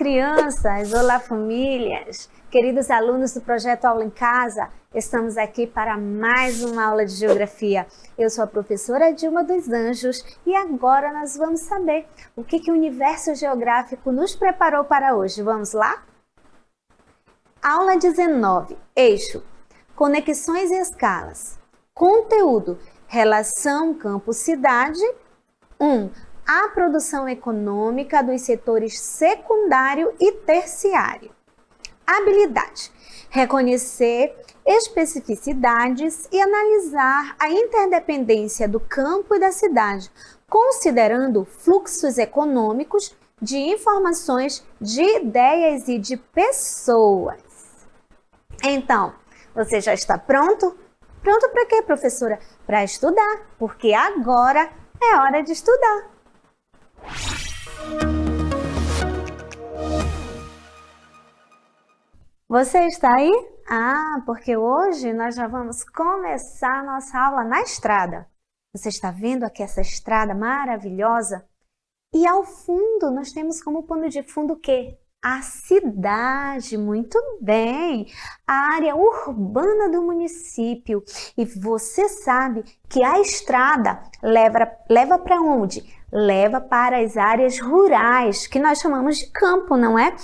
crianças! Olá, famílias! Queridos alunos do Projeto Aula em Casa, estamos aqui para mais uma aula de Geografia. Eu sou a professora Dilma dos Anjos e agora nós vamos saber o que o universo geográfico nos preparou para hoje. Vamos lá? Aula 19, eixo, conexões e escalas. Conteúdo, relação campo-cidade. 1. A produção econômica dos setores secundário e terciário. Habilidade: reconhecer especificidades e analisar a interdependência do campo e da cidade, considerando fluxos econômicos de informações, de ideias e de pessoas. Então, você já está pronto? Pronto para quê, professora? Para estudar, porque agora é hora de estudar. Você está aí? Porque hoje nós já vamos começar a nossa aula na estrada. Você está vendo aqui essa estrada maravilhosa? E ao fundo nós temos como pano de fundo o quê? A cidade, muito bem, a área urbana do município. E você sabe que a estrada leva para onde? Leva para as áreas rurais, que nós chamamos de campo, não é?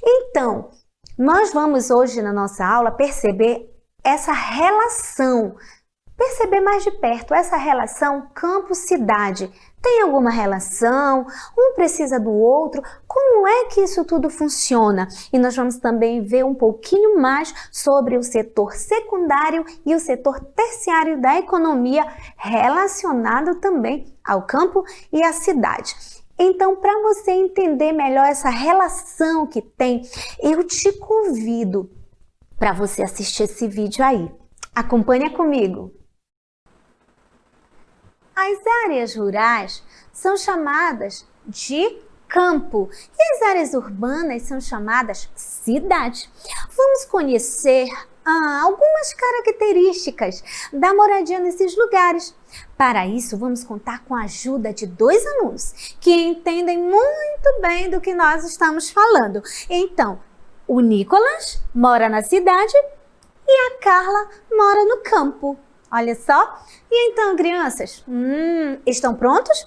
Então, nós vamos hoje na nossa aula perceber essa relação, perceber mais de perto essa relação campo-cidade. Tem alguma relação? Um precisa do outro? Como é que isso tudo funciona? E nós vamos também ver um pouquinho mais sobre o setor secundário e o setor terciário da economia relacionado também ao campo e à cidade. Então, para você entender melhor essa relação que tem, eu te convido para você assistir esse vídeo aí. Acompanha comigo. As áreas rurais são chamadas de campo e as áreas urbanas são chamadas cidade. Vamos conhecer algumas características da moradia nesses lugares. Para isso, vamos contar com a ajuda de dois alunos que entendem muito bem do que nós estamos falando. Então, o Nicolas mora na cidade e a Carla mora no campo. Olha só. E então, crianças, estão prontos?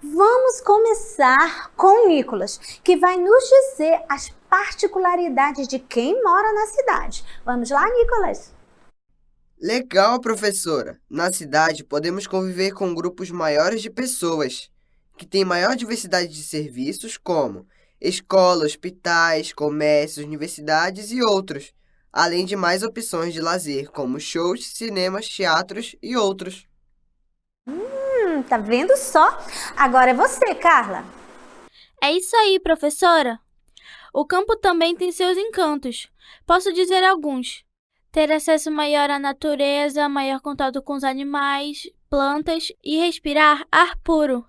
Vamos começar com o Nicolas, que vai nos dizer as particularidades de quem mora na cidade. Vamos lá, Nicolas? Legal, professora! Na cidade, podemos conviver com grupos maiores de pessoas, que têm maior diversidade de serviços, como escolas, hospitais, comércios, universidades e outros, além de mais opções de lazer, como shows, cinemas, teatros e outros. Tá vendo só? Agora é você, Carla. É isso aí, professora. O campo também tem seus encantos. Posso dizer alguns. Ter acesso maior à natureza, maior contato com os animais, plantas e respirar ar puro.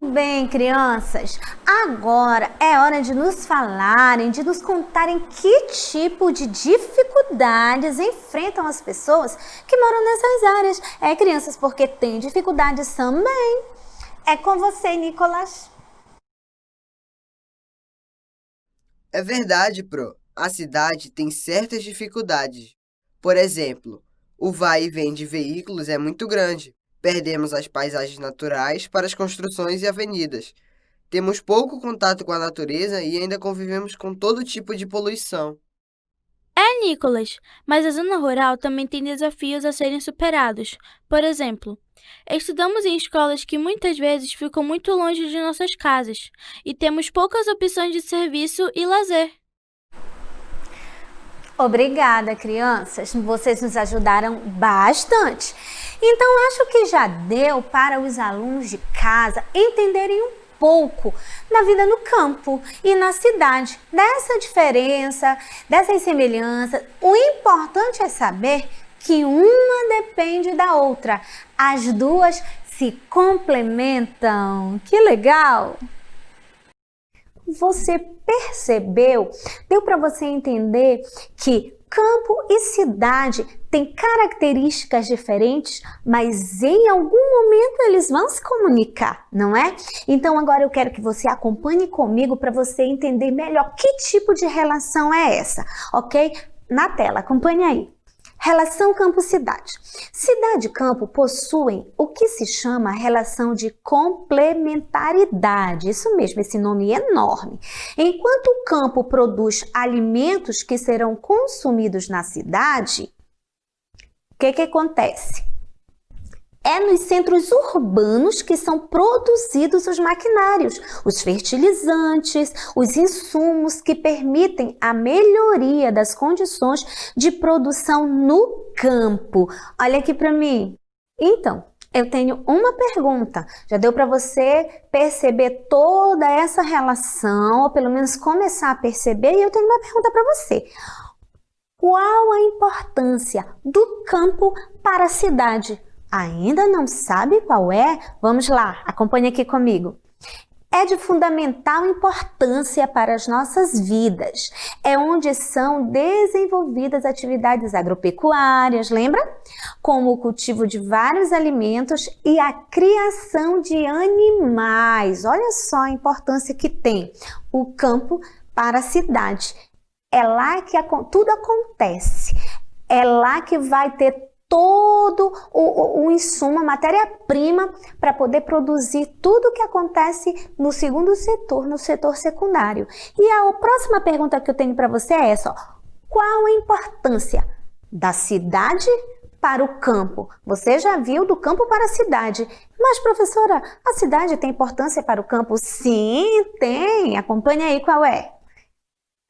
Bem, crianças, agora é hora de nos falarem, de nos contarem que tipo de dificuldades enfrentam as pessoas que moram nessas áreas. Crianças, porque tem dificuldades também. É com você, Nicolas. É verdade, Pro. A cidade tem certas dificuldades. Por exemplo, o vai e vem de veículos é muito grande. Perdemos as paisagens naturais para as construções e avenidas. Temos pouco contato com a natureza e ainda convivemos com todo tipo de poluição. Nicolas, mas a zona rural também tem desafios a serem superados. Por exemplo, estudamos em escolas que muitas vezes ficam muito longe de nossas casas e temos poucas opções de serviço e lazer. Obrigada, crianças. Vocês nos ajudaram bastante. Então, acho que já deu para os alunos de casa entenderem um pouco da vida no campo e na cidade, dessa diferença, dessas semelhanças. O importante é saber que uma depende da outra. As duas se complementam. Que legal! Você percebeu? Deu para você entender que Campo e cidade têm características diferentes, mas em algum momento eles vão se comunicar, não é? Então agora eu quero que você acompanhe comigo para você entender melhor que tipo de relação é essa, ok? Na tela, acompanhe aí. Relação campo-cidade. Cidade e campo possuem o que se chama relação de complementaridade. Isso mesmo, esse nome é enorme. Enquanto o campo produz alimentos que serão consumidos na cidade, o que acontece? É nos centros urbanos que são produzidos os maquinários, os fertilizantes, os insumos que permitem a melhoria das condições de produção no campo. Olha aqui para mim. Então, eu tenho uma pergunta. Já deu para você perceber toda essa relação, ou pelo menos começar a perceber? E eu tenho uma pergunta para você. Qual a importância do campo para a cidade? Ainda não sabe qual é? Vamos lá, acompanhe aqui comigo. É de fundamental importância para as nossas vidas. É onde são desenvolvidas atividades agropecuárias, lembra? Como o cultivo de vários alimentos e a criação de animais. Olha só a importância que tem o campo para a cidade. É lá que tudo acontece. É lá que vai ter todo o insumo, a matéria-prima para poder produzir tudo o que acontece no segundo setor, no setor secundário. E a próxima pergunta que eu tenho para você é essa, ó. Qual a importância da cidade para o campo? Você já viu do campo para a cidade. Mas, professora, a cidade tem importância para o campo? Sim, tem. Acompanhe aí qual é.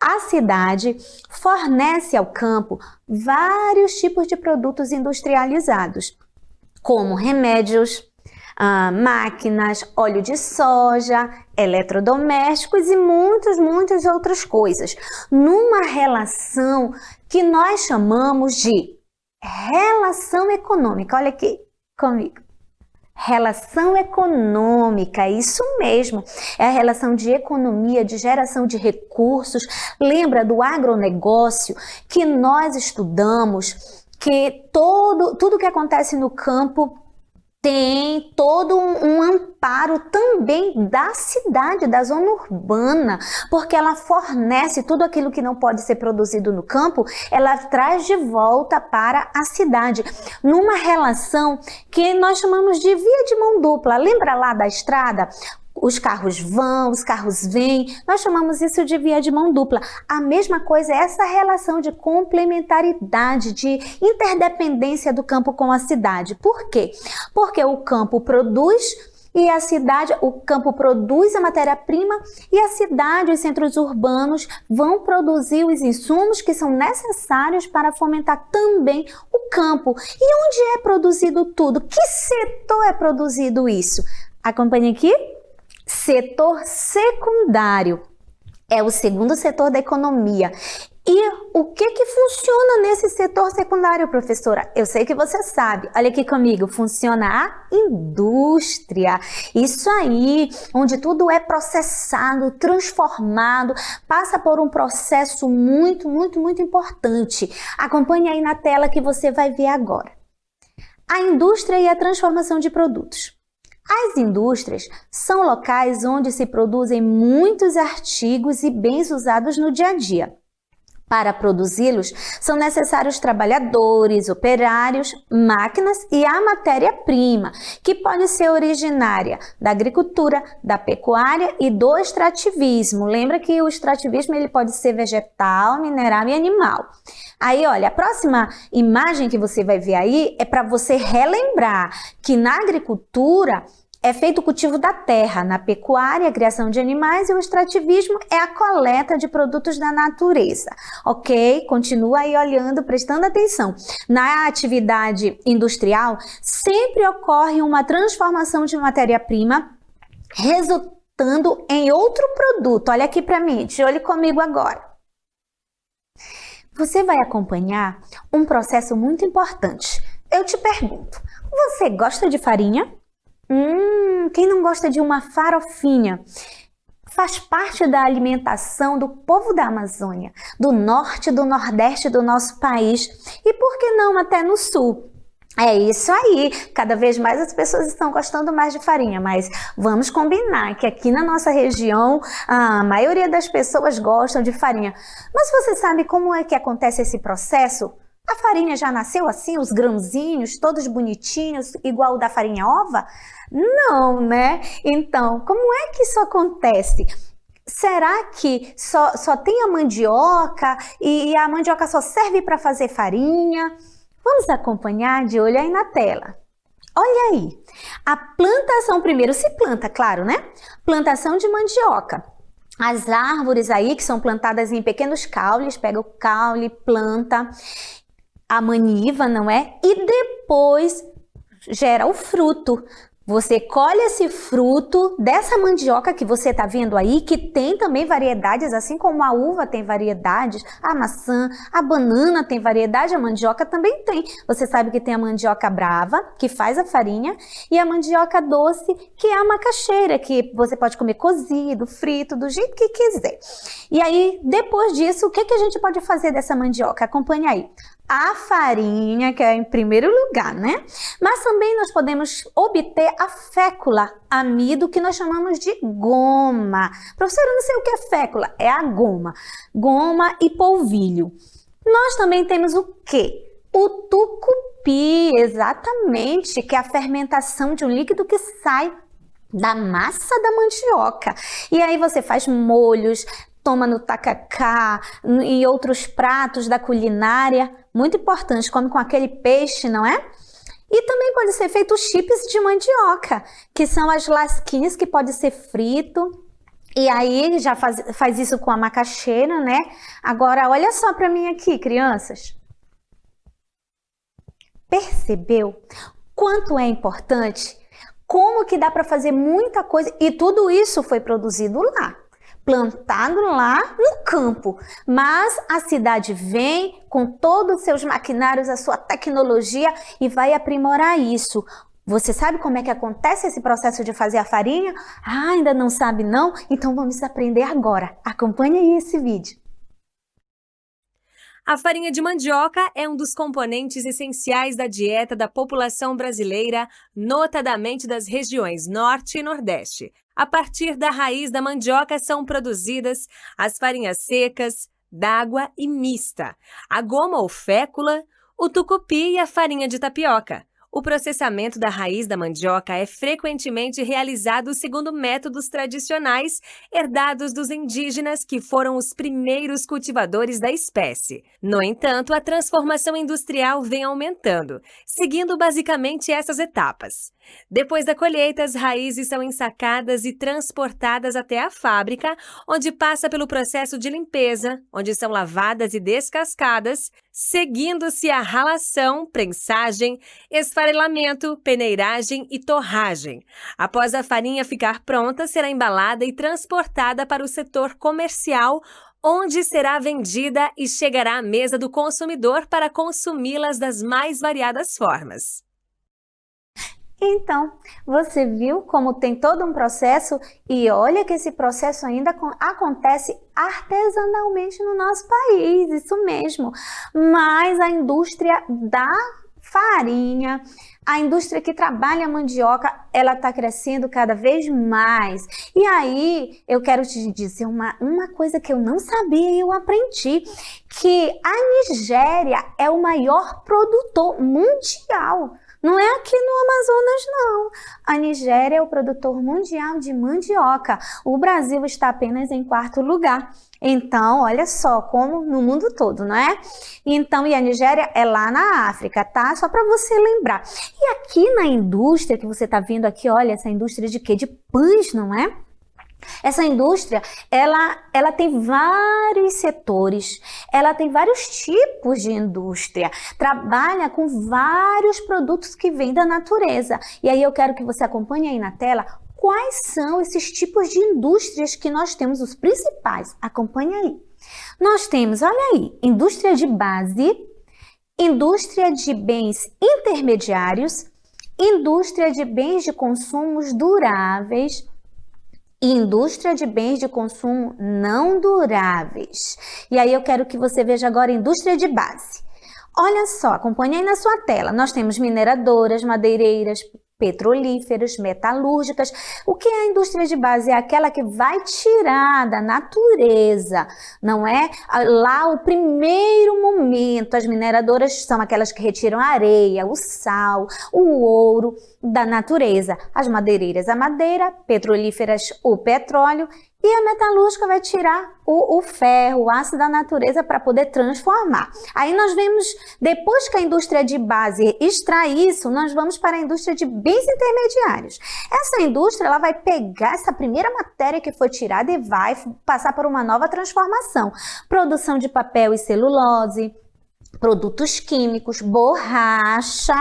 A cidade fornece ao campo vários tipos de produtos industrializados, como remédios, máquinas, óleo de soja, eletrodomésticos e muitas outras coisas, numa relação que nós chamamos de relação econômica. Olha aqui comigo. Relação econômica, isso mesmo, é a relação de economia, de geração de recursos. Lembra do agronegócio que nós estudamos, que tudo que acontece no campo tem todo um amparo também da cidade, da zona urbana, porque ela fornece tudo aquilo que não pode ser produzido no campo, ela traz de volta para a cidade, numa relação que nós chamamos de via de mão dupla. Lembra lá da estrada? Os carros vão, os carros vêm, nós chamamos isso de via de mão dupla. A mesma coisa é essa relação de complementaridade, de interdependência do campo com a cidade. Por quê? Porque o campo produz e a cidade, o campo produz a matéria-prima e a cidade, os centros urbanos vão produzir os insumos que são necessários para fomentar também o campo. E onde é produzido tudo? Que setor é produzido isso? Acompanhe aqui. Setor secundário é o segundo setor da economia. E o que funciona nesse setor secundário, professora? Eu sei que você sabe. Olha aqui comigo, funciona a indústria. Isso aí, onde tudo é processado, transformado, passa por um processo muito importante. Acompanhe aí na tela que você vai ver agora. A indústria e a transformação de produtos. As indústrias são locais onde se produzem muitos artigos e bens usados no dia a dia. Para produzi-los, são necessários trabalhadores, operários, máquinas e a matéria-prima, que pode ser originária da agricultura, da pecuária e do extrativismo. Lembra que o extrativismo ele pode ser vegetal, mineral e animal. Aí, olha, a próxima imagem que você vai ver aí é para você relembrar que na agricultura é feito o cultivo da terra, na pecuária, a criação de animais e o extrativismo é a coleta de produtos da natureza, ok? Continua aí olhando, prestando atenção. Na atividade industrial, sempre ocorre uma transformação de matéria-prima, resultando em outro produto. Olha aqui para mim, de olho comigo agora. Você vai acompanhar um processo muito importante. Eu te pergunto, você gosta de farinha? Quem não gosta de uma farofinha? faz parte da alimentação do povo da Amazônia, do norte e do nordeste do nosso país e por que não até no sul. É isso aí, cada vez mais as pessoas estão gostando mais de farinha, mas vamos combinar que aqui na nossa região a maioria das pessoas gostam de farinha. Mas você sabe como é que acontece esse processo? A farinha já nasceu assim, os grãozinhos, todos bonitinhos, igual o da farinha ova? Não, né? Então, como é que isso acontece? Será que só tem a mandioca e a mandioca só serve para fazer farinha? Vamos acompanhar de olho aí na tela. Olha aí, a plantação primeiro se planta, claro, né? Plantação de mandioca. As árvores aí que são plantadas em pequenos caules, pega o caule, planta a maniva, não é? E depois gera o fruto. Você colhe esse fruto dessa mandioca que você está vendo aí, que tem também variedades, assim como a uva tem variedades, a maçã, a banana tem variedade, a mandioca também tem. Você sabe que tem a mandioca brava, que faz a farinha, e a mandioca doce, que é a macaxeira, que você pode comer cozido, frito, do jeito que quiser. E aí, depois disso, o que a gente pode fazer dessa mandioca? Acompanha aí. A farinha, que é em primeiro lugar, né? Mas também nós podemos obter a fécula, amido, que nós chamamos de goma. Professora, eu não sei o que é fécula, é a goma. Goma e polvilho. Nós também temos o quê? O tucupi, exatamente, que é a fermentação de um líquido que sai da massa da mandioca. E aí você faz molhos, toma no tacacá e outros pratos da culinária, muito importante, come com aquele peixe, não é? E também pode ser feito chips de mandioca, que são as lasquinhas que pode ser frito. E aí já faz isso com a macaxeira, né? Agora, olha só para mim aqui, crianças. Percebeu quanto é importante? Como que dá para fazer muita coisa? E tudo isso foi produzido lá, plantado lá no campo, mas a cidade vem com todos os seus maquinários, a sua tecnologia e vai aprimorar isso. Você sabe como é que acontece esse processo de fazer a farinha? Ah, ainda não sabe não? Então vamos aprender agora. Acompanhe aí esse vídeo. A farinha de mandioca é um dos componentes essenciais da dieta da população brasileira, notadamente das regiões Norte e Nordeste. A partir da raiz da mandioca são produzidas as farinhas secas, d'água e mista, a goma ou fécula, o tucupi e a farinha de tapioca. O processamento da raiz da mandioca é frequentemente realizado segundo métodos tradicionais herdados dos indígenas que foram os primeiros cultivadores da espécie. No entanto, a transformação industrial vem aumentando, seguindo basicamente essas etapas. Depois da colheita, as raízes são ensacadas e transportadas até a fábrica, onde passa pelo processo de limpeza, onde são lavadas e descascadas, seguindo-se a ralação, prensagem, esfarelamento, peneiragem e torragem. Após a farinha ficar pronta, será embalada e transportada para o setor comercial, onde será vendida e chegará à mesa do consumidor para consumi-las das mais variadas formas. Então, você viu como tem todo um processo e olha que esse processo ainda acontece artesanalmente no nosso país, isso mesmo. Mas a indústria da farinha, a indústria que trabalha a mandioca, ela está crescendo cada vez mais. E aí, eu quero te dizer uma coisa que eu não sabia e eu aprendi, que a Nigéria é o maior produtor mundial. Não é aqui no Amazonas, não. A Nigéria é o produtor mundial de mandioca. O Brasil está apenas em 4º lugar. Então, olha só, como no mundo todo, não é? Então, e a Nigéria é lá na África, tá? Só para você lembrar. E aqui na indústria que você está vendo aqui, olha, essa indústria de quê? De pães, não é? Essa indústria, ela tem vários setores, ela tem vários tipos de indústria, trabalha com vários produtos que vêm da natureza. E aí eu quero que você acompanhe aí na tela quais são esses tipos de indústrias que nós temos, os principais. Acompanhe aí. Nós temos, olha aí, indústria de base, indústria de bens intermediários, indústria de bens de consumos duráveis, Indústria de bens de consumo não duráveis. E aí eu quero que você veja agora indústria de base. Olha só, acompanhe aí na sua tela. Nós temos mineradoras, madeireiras, petrolíferas, metalúrgicas. O que é a indústria de base? É aquela que vai tirar da natureza, não é? Lá o primeiro momento, as mineradoras são aquelas que retiram a areia, o sal, o ouro da natureza. As madeireiras, a madeira, petrolíferas, o petróleo. E a metalúrgica vai tirar o ferro, o aço da natureza para poder transformar. Aí nós vemos, depois que a indústria de base extrai isso, nós vamos para a indústria de bens intermediários. Essa indústria ela vai pegar essa primeira matéria que foi tirada e vai passar por uma nova transformação. Produção de papel e celulose, produtos químicos, borracha,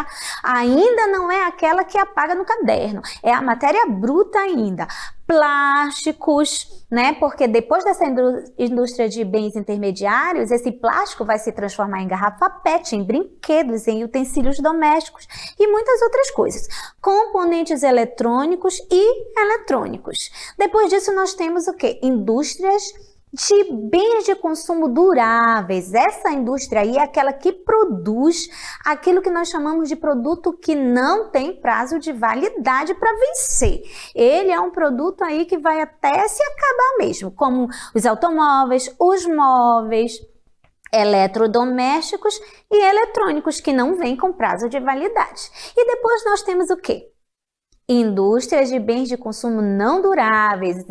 ainda não é aquela que apaga no caderno, é a matéria bruta ainda. Plásticos, né? Porque depois dessa indústria de bens intermediários, esse plástico vai se transformar em garrafa PET, em brinquedos, em utensílios domésticos e muitas outras coisas. Componentes eletrônicos e eletrônicos. Depois disso, nós temos o quê? Indústrias de bens de consumo duráveis. Essa indústria aí é aquela que produz aquilo que nós chamamos de produto que não tem prazo de validade para vencer. Ele é um produto aí que vai até se acabar mesmo, como os automóveis, os móveis, eletrodomésticos e eletrônicos que não vêm com prazo de validade. E depois nós temos o quê? Indústrias de bens de consumo não duráveis.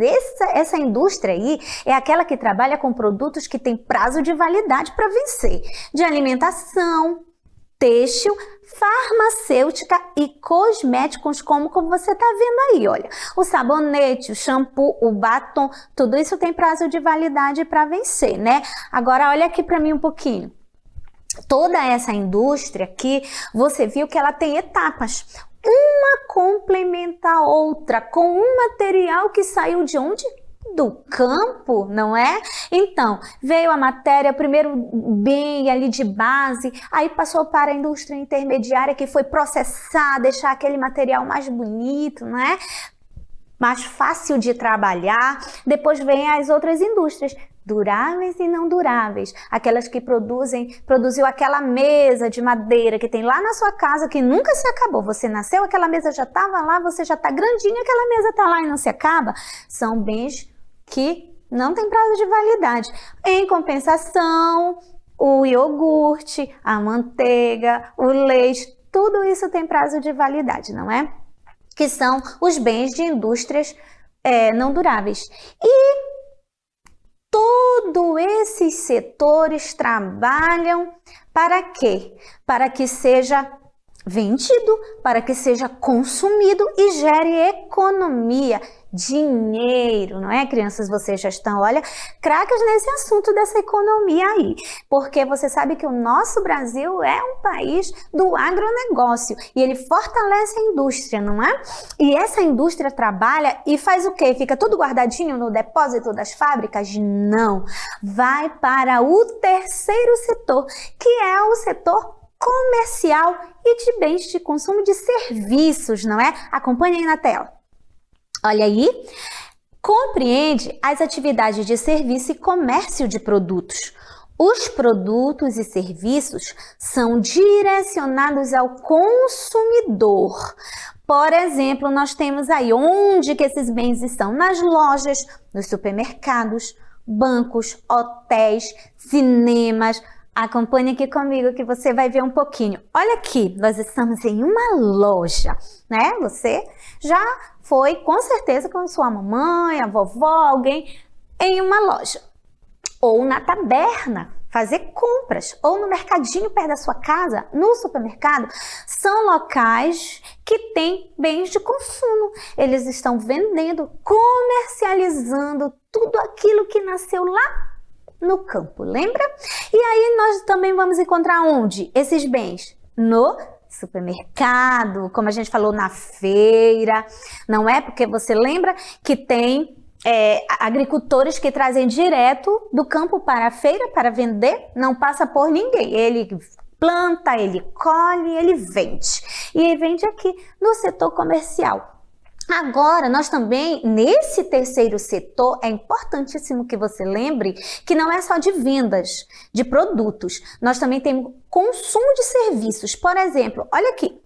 Essa indústria aí é aquela que trabalha com produtos que têm prazo de validade para vencer. De alimentação, têxtil, farmacêutica e cosméticos, como você está vendo aí, olha. O sabonete, o shampoo, o batom, tudo isso tem prazo de validade para vencer, né? Agora, olha aqui para mim um pouquinho. Toda essa indústria aqui, você viu que ela tem etapas. Uma complementa a outra com um material que saiu de onde? Do campo, não é? Então, veio a matéria, primeiro bem ali de base, aí passou para a indústria intermediária que foi processar, deixar aquele material mais bonito, não é? Mais fácil de trabalhar. Depois vem as outras indústrias, duráveis e não duráveis, aquelas que produziu aquela mesa de madeira que tem lá na sua casa que nunca se acabou. Você nasceu, aquela mesa já estava lá, você já está grandinha, aquela mesa está lá e não se acaba. São bens que não tem prazo de validade. Em compensação, o iogurte, a manteiga, o leite, tudo isso tem prazo de validade, não é? Que são os bens de indústrias não duráveis. E todos esses setores trabalham para quê? Para que seja vendido, para que seja consumido e gere economia, dinheiro, não é, crianças? Vocês já estão, olha, craques nesse assunto dessa economia aí, porque você sabe que o nosso Brasil é um país do agronegócio e ele fortalece a indústria, não é? E essa indústria trabalha e faz o quê? Fica tudo guardadinho no depósito das fábricas? Não, vai para o terceiro setor, que é o setor comercial e de bens de consumo de serviços, não é? Acompanhe aí na tela. Olha aí, compreende as atividades de serviço e comércio de produtos. Os produtos e serviços são direcionados ao consumidor. Por exemplo, nós temos aí onde que esses bens estão? Nas lojas, nos supermercados, bancos, hotéis, cinemas. Acompanhe aqui comigo que você vai ver um pouquinho. Olha aqui, nós estamos em uma loja, né? Você já foi com certeza com sua mamãe, a vovó, alguém em uma loja. Ou na taberna, fazer compras. Ou no mercadinho perto da sua casa, no supermercado. São locais que têm bens de consumo. Eles estão vendendo, comercializando tudo aquilo que nasceu lá no campo, lembra? E aí nós também vamos encontrar onde? Esses bens? No supermercado, como a gente falou, na feira, não é? Porque você lembra que tem agricultores que trazem direto do campo para a feira para vender, não passa por ninguém. Ele planta, ele colhe, ele vende. E ele vende aqui no setor comercial. Agora, nós também, nesse terceiro setor, é importantíssimo que você lembre que não é só de vendas de produtos, nós também temos consumo de serviços. Por exemplo, olha aqui,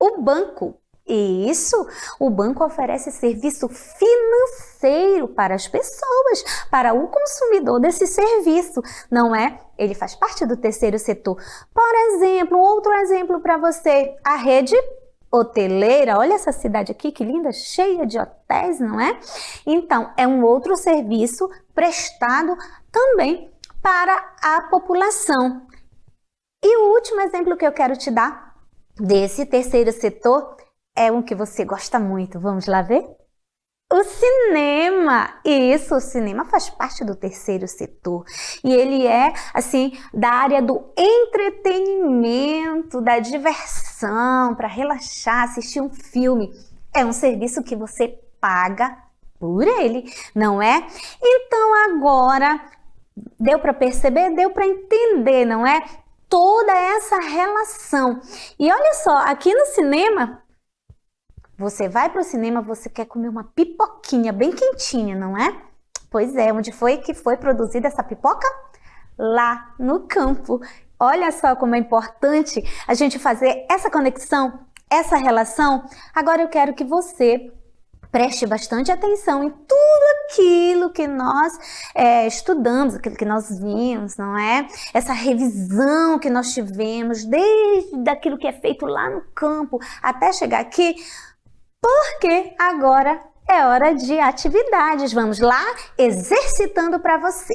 o banco. Isso, o banco oferece serviço financeiro para as pessoas, para o consumidor desse serviço, não é? Ele faz parte do terceiro setor. Por exemplo, outro exemplo para você, a rede hoteleira, olha essa cidade aqui, que linda, cheia de hotéis, não é? Então, é um outro serviço prestado também para a população. E o último exemplo que eu quero te dar desse terceiro setor é um que você gosta muito. Vamos lá ver? O cinema. Isso, o cinema faz parte do terceiro setor. E ele é, assim, da área do entretenimento, da diversão, para relaxar, assistir um filme. É um serviço que você paga por ele, não é? Então, agora, deu para perceber? Deu para entender, não é? Toda essa relação. E olha só, aqui no cinema, você vai para o cinema, você quer comer uma pipoquinha bem quentinha, não é? Pois é, onde foi que foi produzida essa pipoca? Lá no campo. Olha só como é importante a gente fazer essa conexão, essa relação. Agora eu quero que você preste bastante atenção em tudo aquilo que nós estudamos, aquilo que nós vimos, não é? Essa revisão que nós tivemos, desde aquilo que é feito lá no campo até chegar aqui, porque agora é hora de atividades. Vamos lá, exercitando para você.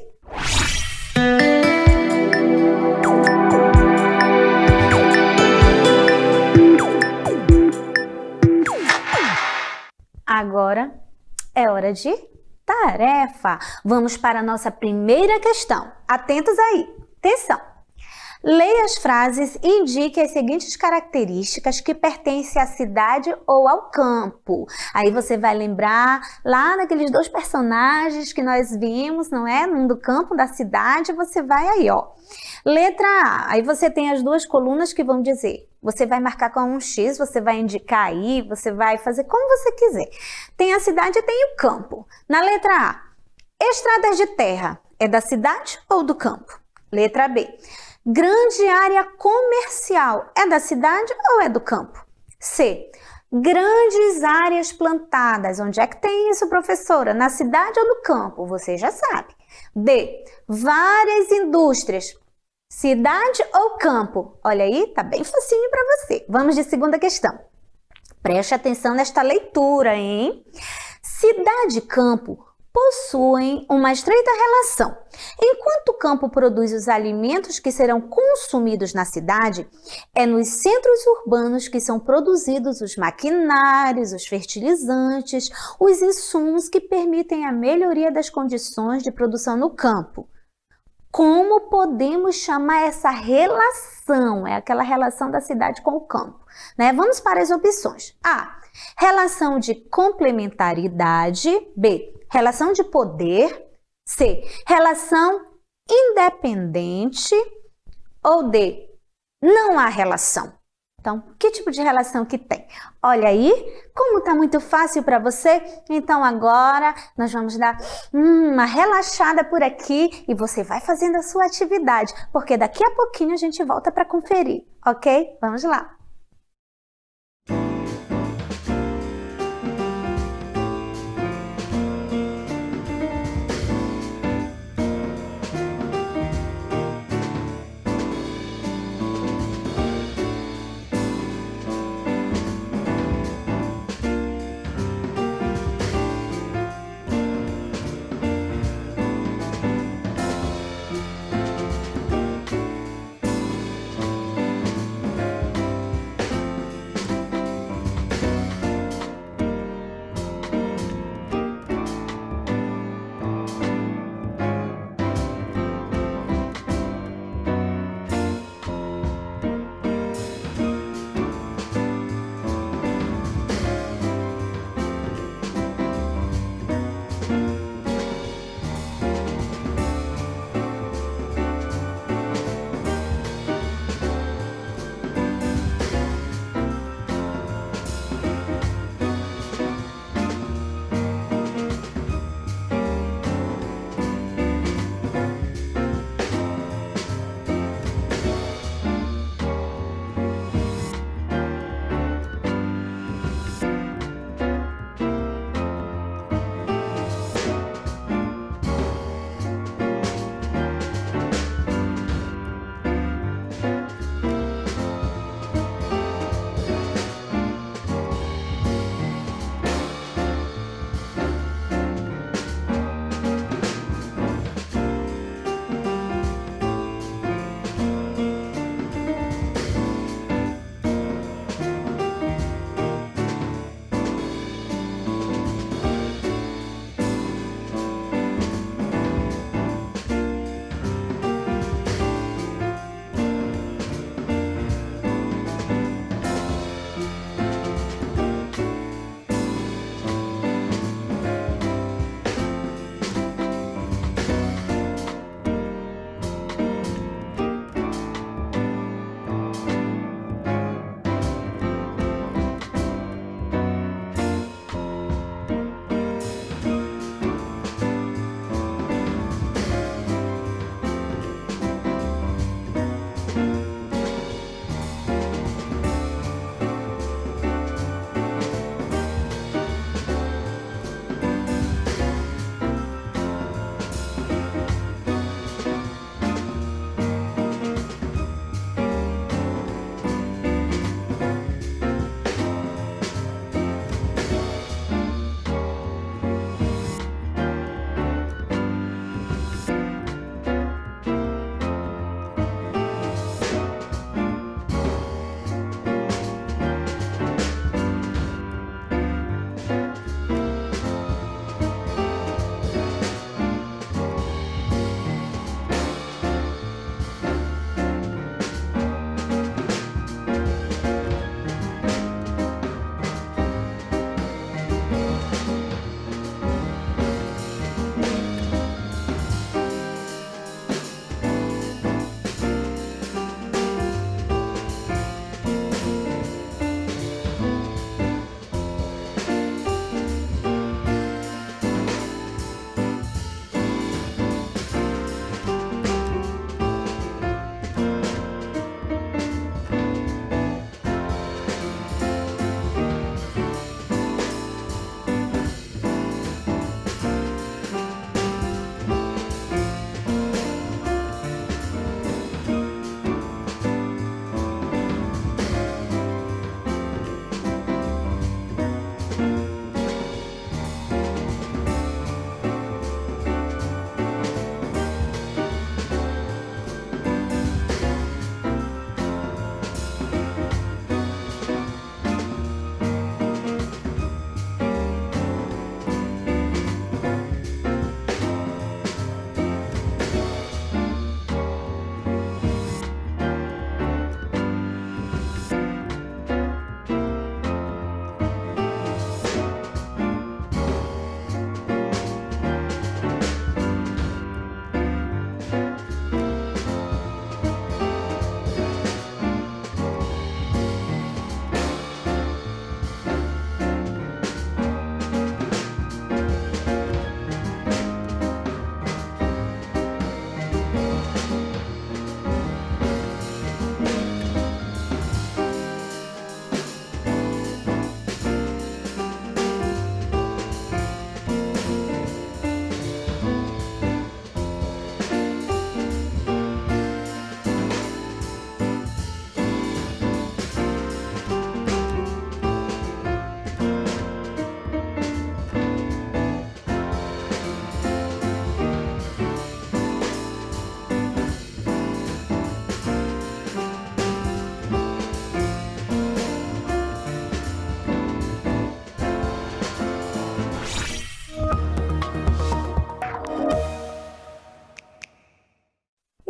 Agora é hora de tarefa. Vamos para a nossa primeira questão. Atentos aí. Atenção. Leia as frases e indique as seguintes características que pertencem à cidade ou ao campo. Aí você vai lembrar lá daqueles dois personagens que nós vimos, não é? Um do campo, da cidade, você vai aí, ó. Letra A, aí você tem as duas colunas que vão dizer. Você vai marcar com um X, você vai indicar aí, você vai fazer como você quiser. Tem a cidade e tem o campo. Na letra A, estradas de terra, é da cidade ou do campo? Letra B, grande área comercial, é da cidade ou é do campo? C, grandes áreas plantadas, onde é que tem isso, professora? Na cidade ou no campo? Você já sabe. D, várias indústrias, cidade ou campo? Olha aí, tá bem facinho para você. Vamos de segunda questão. Preste atenção nesta leitura, hein? Cidade e campo possuem uma estreita relação. Enquanto o campo produz os alimentos que serão consumidos na cidade, é nos centros urbanos que são produzidos os maquinários, os fertilizantes, os insumos que permitem a melhoria das condições de produção no campo. Como podemos chamar essa relação? É aquela relação da cidade com o campo, né? Vamos para as opções. A, relação de complementaridade. B, relação de poder. C, relação independente. Ou D, não há relação. Então, que tipo de relação que tem? Olha aí, como está muito fácil para você? Então, agora nós vamos dar uma relaxada por aqui e você vai fazendo a sua atividade, porque daqui a pouquinho a gente volta para conferir, ok? Vamos lá!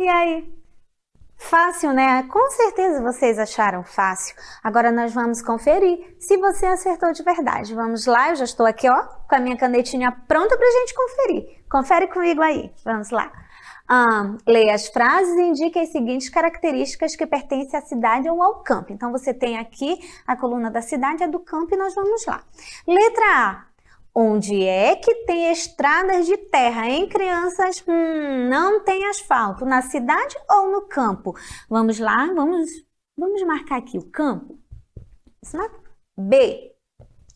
E aí? Fácil, né? Com certeza vocês acharam fácil. Agora nós vamos conferir se você acertou de verdade. Vamos lá, eu já estou aqui, ó, com a minha canetinha pronta para a gente conferir. Confere comigo aí. Vamos lá. Leia as frases e indique as seguintes características que pertencem à cidade ou ao campo. Então, você tem aqui a coluna da cidade, a do campo, e nós vamos lá. Letra A. Onde é que tem estradas de terra, hein, crianças? Não tem asfalto. Na cidade ou no campo? Vamos lá, vamos marcar aqui o campo. B.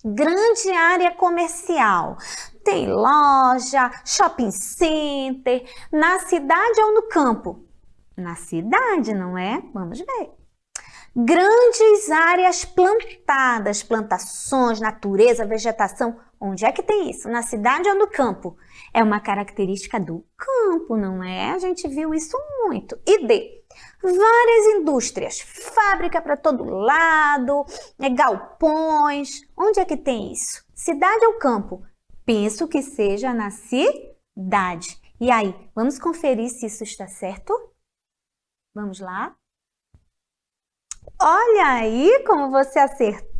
Grande área comercial. Tem loja, shopping center. Na cidade ou no campo? Na cidade, não é? Vamos ver. Grandes áreas plantadas, plantações, natureza, vegetação. Onde é que tem isso? Na cidade ou no campo? É uma característica do campo, não é? A gente viu isso muito. E D. Várias indústrias, fábrica para todo lado, galpões. Onde é que tem isso? Cidade ou campo? Penso que seja na cidade. E aí, vamos conferir se isso está certo? Vamos lá? Olha aí como você acertou!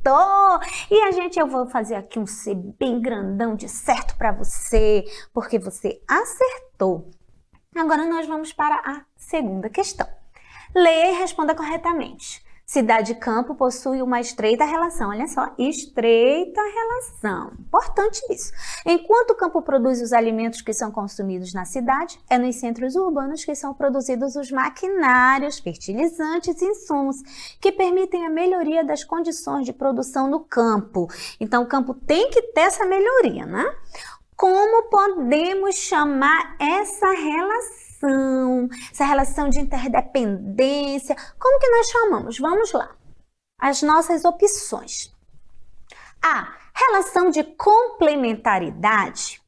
E eu vou fazer aqui um C bem grandão de certo para você, porque você acertou. Agora nós vamos para a segunda questão. Leia e responda corretamente. Cidade e campo possuem uma estreita relação. Olha só, estreita relação. Importante isso. Enquanto o campo produz os alimentos que são consumidos na cidade, é nos centros urbanos que são produzidos os maquinários, fertilizantes e insumos que permitem a melhoria das condições de produção no campo. Então, o campo tem que ter essa melhoria, né? Como podemos chamar essa relação? Essa relação de interdependência, como que nós chamamos? Vamos lá. As nossas opções. A. Relação de complementaridade.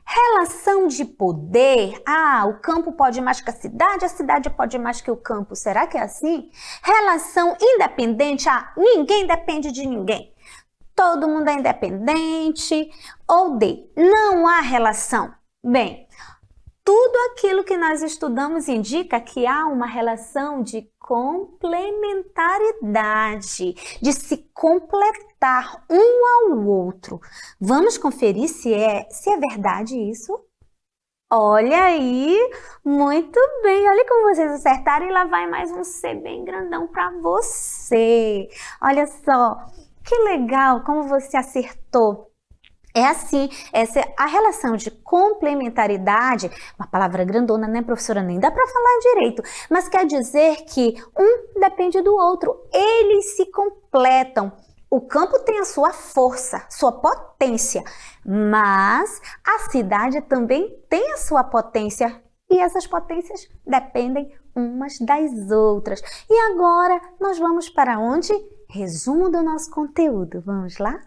Relação de poder. O campo pode mais que a cidade pode mais que o campo. Será que é assim? Relação independente. Ninguém depende de ninguém. Todo mundo é independente. Ou D. Não há relação. Bem, tudo aquilo que nós estudamos indica que há uma relação de complementaridade, de se completar um ao outro. Vamos conferir se é verdade isso? Olha aí, muito bem. Olha como vocês acertaram e lá vai mais um C bem grandão para você. Olha só, que legal como você acertou. É assim, essa é a relação de complementaridade, uma palavra grandona, né, professora? Nem dá para falar direito, mas quer dizer que um depende do outro, eles se completam. O campo tem a sua força, sua potência, mas a cidade também tem a sua potência e essas potências dependem umas das outras. E agora nós vamos para onde? Resumo do nosso conteúdo. Vamos lá?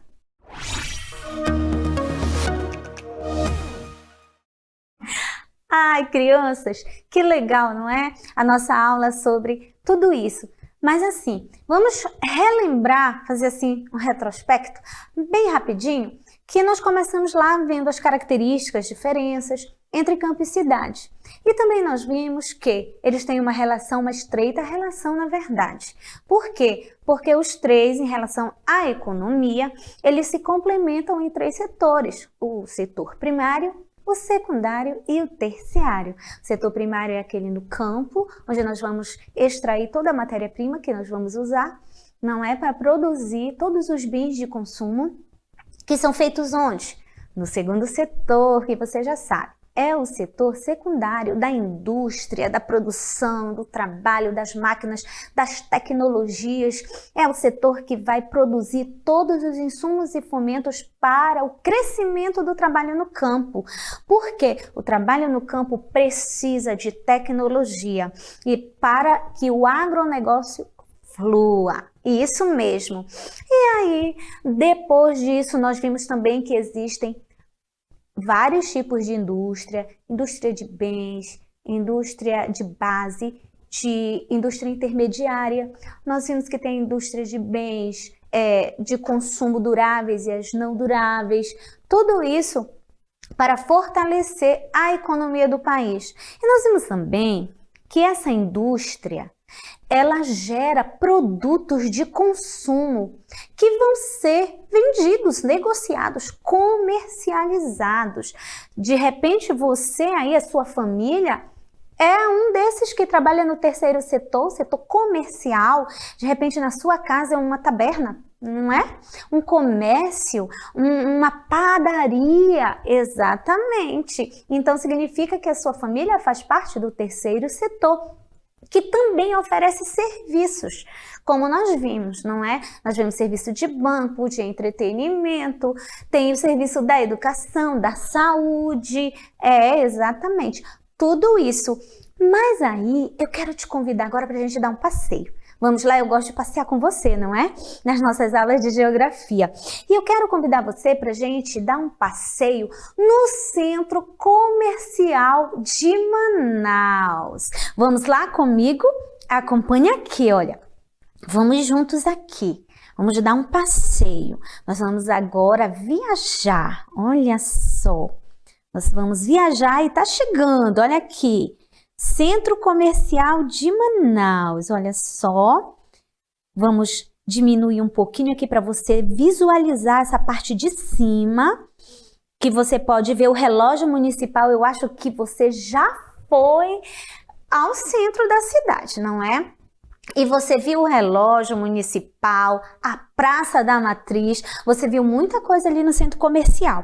Ai, crianças, que legal, não é? A nossa aula sobre tudo isso. Mas assim, vamos relembrar, fazer assim um retrospecto bem rapidinho, que nós começamos lá vendo as características, diferenças entre campo e cidade. E também nós vimos que eles têm uma relação, uma estreita relação na verdade. Por quê? Porque os três, em relação à economia, eles se complementam em três setores. O setor primário, o secundário e o terciário. O setor primário é aquele no campo, onde nós vamos extrair toda a matéria-prima que nós vamos usar, não é para produzir todos os bens de consumo, que são feitos onde? No segundo setor, que você já sabe. É o setor secundário da indústria, da produção, do trabalho, das máquinas, das tecnologias. É o setor que vai produzir todos os insumos e fomentos para o crescimento do trabalho no campo. Porque o trabalho no campo precisa de tecnologia e para que o agronegócio flua. Isso mesmo. E aí, depois disso, nós vimos também que existem vários tipos de indústria, indústria de bens, indústria de base, de indústria intermediária. Nós vimos que tem indústria de bens de consumo duráveis e as não duráveis. Tudo isso para fortalecer a economia do país. E nós vimos também que essa indústria ela gera produtos de consumo que vão ser vendidos, negociados, comercializados. De repente você aí, a sua família, é um desses que trabalha no terceiro setor comercial. De repente na sua casa é uma taberna, não é? Um comércio, uma padaria, exatamente. Então significa que a sua família faz parte do terceiro setor, que também oferece serviços, como nós vimos, não é? Nós vemos serviço de banco, de entretenimento, tem o serviço da educação, da saúde, exatamente, tudo isso. Mas aí eu quero te convidar agora para a gente dar um passeio. Vamos lá, eu gosto de passear com você, não é? Nas nossas aulas de geografia. E eu quero convidar você para a gente dar um passeio no Centro Comercial de Manaus. Vamos lá comigo? Acompanhe aqui, olha. Vamos juntos aqui. Vamos dar um passeio. Nós vamos agora viajar. Olha só. Nós vamos viajar e tá chegando, olha aqui. Centro Comercial de Manaus, olha só. Vamos diminuir um pouquinho aqui para você visualizar essa parte de cima, que você pode ver o relógio municipal. Eu acho que você já foi ao centro da cidade, não é? E você viu o relógio municipal, a Praça da Matriz, você viu muita coisa ali no centro comercial.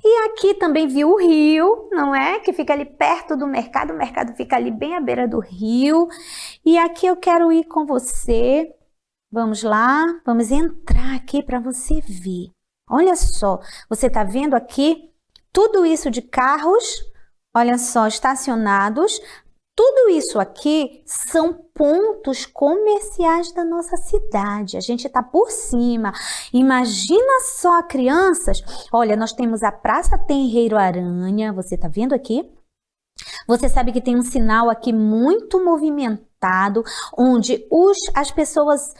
E aqui também viu o rio, não é? Que fica ali perto do mercado, o mercado fica ali bem à beira do rio. E aqui eu quero ir com você, vamos lá, vamos entrar aqui para você ver. Olha só, você tá vendo aqui tudo isso de carros, olha só, estacionados. Tudo isso aqui são pontos comerciais da nossa cidade. A gente está por cima. Imagina só, crianças. Olha, nós temos a Praça Tenreiro Aranha. Você está vendo aqui? Você sabe que tem um sinal aqui muito movimentado, onde as pessoas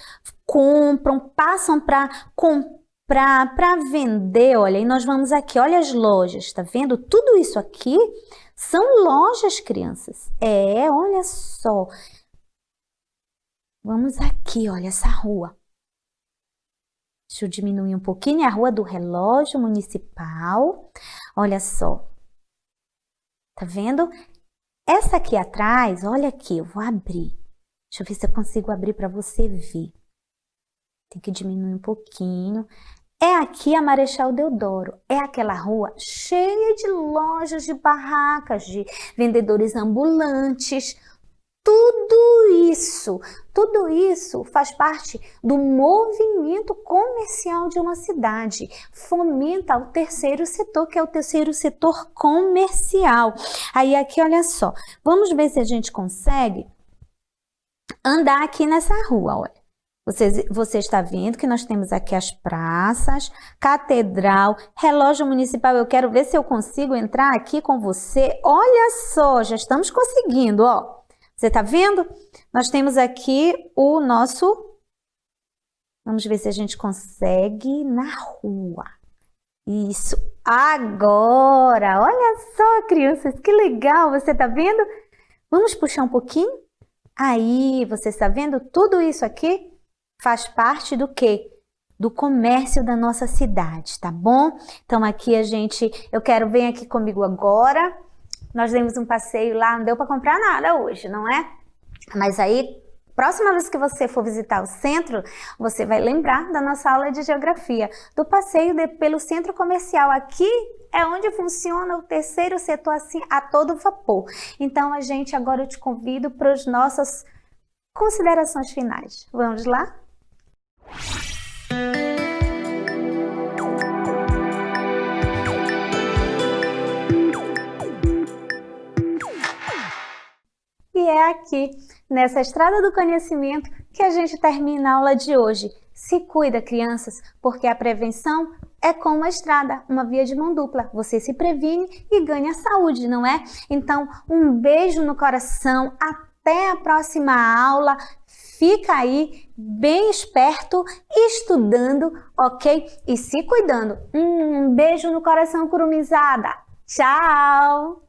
compram, passam para comprar, para vender. Olha, e nós vamos aqui. Olha as lojas. Está vendo? Tudo isso aqui são lojas, crianças. Olha só. Vamos aqui, olha essa rua. Deixa eu diminuir um pouquinho. É a Rua do Relógio Municipal. Olha só. Tá vendo? Essa aqui atrás, olha aqui, eu vou abrir. Deixa eu ver se eu consigo abrir para você ver. Tem que diminuir um pouquinho. É aqui a Marechal Deodoro, é aquela rua cheia de lojas, de barracas, de vendedores ambulantes. Tudo isso faz parte do movimento comercial de uma cidade. Fomenta o terceiro setor, que é o terceiro setor comercial. Aí aqui, olha só, vamos ver se a gente consegue andar aqui nessa rua, olha. Você está vendo que nós temos aqui as praças, catedral, relógio municipal. Eu quero ver se eu consigo entrar aqui com você. Olha só, já estamos conseguindo, ó. Você está vendo? Nós temos aqui o nosso... Vamos ver se a gente consegue na rua. Isso, agora! Olha só, crianças, que legal! Você está vendo? Vamos puxar um pouquinho? Aí, você está vendo? Tudo isso aqui faz parte do quê? Do comércio da nossa cidade, tá bom? Então aqui eu quero, vem aqui comigo agora. Nós demos um passeio lá, não deu para comprar nada hoje, não é? Mas aí, próxima vez que você for visitar o centro, você vai lembrar da nossa aula de geografia, do passeio pelo centro comercial. Aqui é onde funciona o terceiro setor assim a todo vapor. Então agora eu te convido para as nossas considerações finais. Vamos lá? E é aqui, nessa estrada do conhecimento, que a gente termina a aula de hoje. Se cuida, crianças, porque a prevenção é como uma estrada, uma via de mão dupla. Você se previne e ganha saúde, não é? Então, um beijo no coração, até a próxima aula. Fica aí bem esperto, estudando, ok? E se cuidando. Um beijo no coração, curumizada. Tchau!